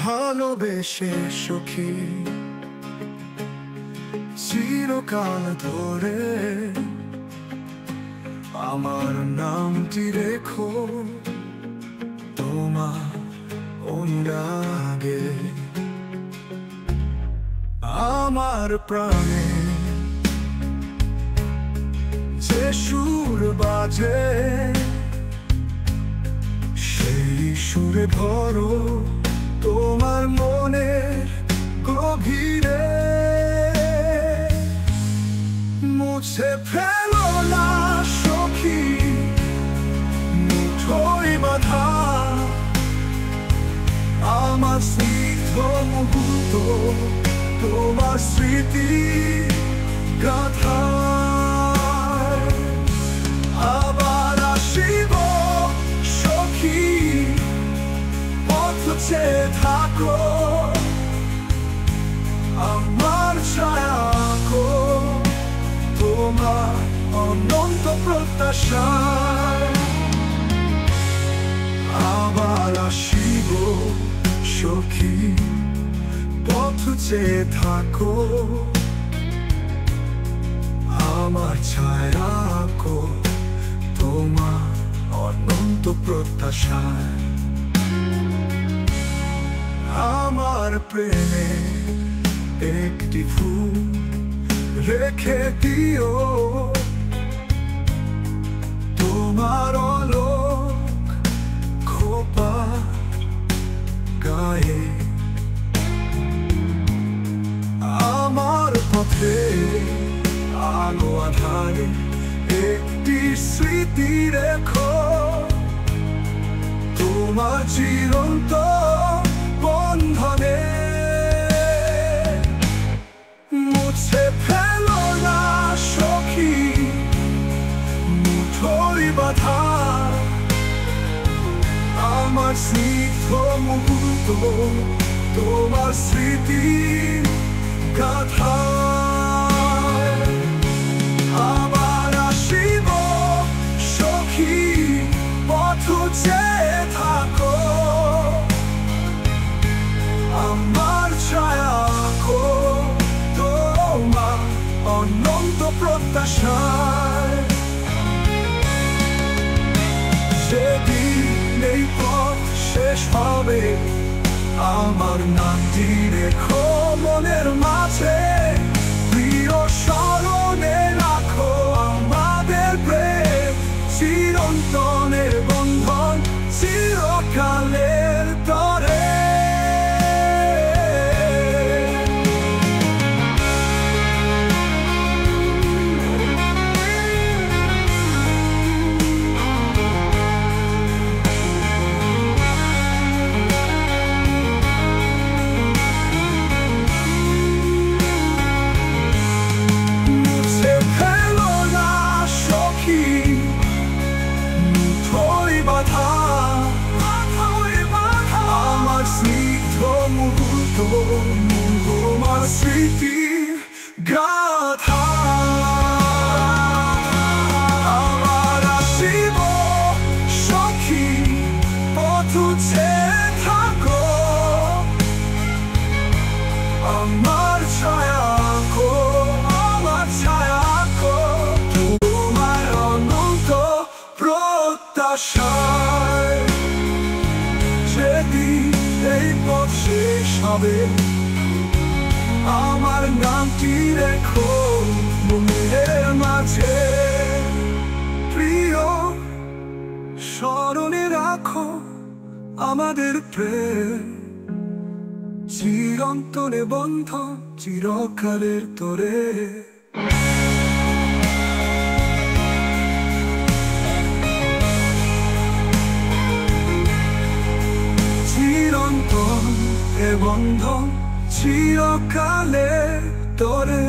ভালোবেসে সখী চিরকাল ধরে আমার নামটি রেখো তোমার অনুরাগে। আমার প্রাণে যে সুর বাজে সেই সুরে ভরো তোমার মনের গভীরে। মুছে ফেলো না সখী মুঠোয় বাঁধা আমার স্নিগ্ধ মুহূর্ত তোমার স্মৃতি গাথা। আবার আসিব সখী পথ চেয়ে থাকো আমার ছায়া আঁকো তোমার অনন্ত প্রত্যাশায়। আবার আসিব সখী পথ চেয়ে থাকো আমার ছায়া আঁকো তোমার অনন্ত প্রত্যাশায়। আমার প্রেমে একটি ফুল রেখে দিও তোমার অলোক খোপা গায়ে। আমার পথে আলো আধারে একটি স্মৃতি রেখো তোমার চিরন্ত বন্ধনে। মুছে ফেলো না সখী মুঠোয় বাঁধা আমার স্নিগ্ধ মুহূর্ত তোমার স্মৃতি গাথা। আবার আসিব সখী পথ চেয়ে থাকো আমার ছায়া আঁকো তোমার অনন্ত প্রত্যাশায়। সেদিন এই পথ শেষ হবে আমার নামটি রেখো মনের মাঝে প্রিয় স্মরণে রাখো আমাদের প্রেম চিরন্তনের বন্ধন চিরকালের তরে। তোমার স্মৃতি গাথা। আবার আসিব সখী পথ চেয়ে থাকো আমার ছায়া আঁকো আমার ছায়া আঁকো তোমার অনন্ত প্রত্যাশায়। যেদিন এই পথ শেষ হবে আমার নামটি রেখো মনের মাঝে প্রিয় স্মরণে রাখো আমাদের প্রেম চিরন্তনে বন্ধন চিরকালের তরে। চিরন্তন এ বন্ধন চিরকালের তরে।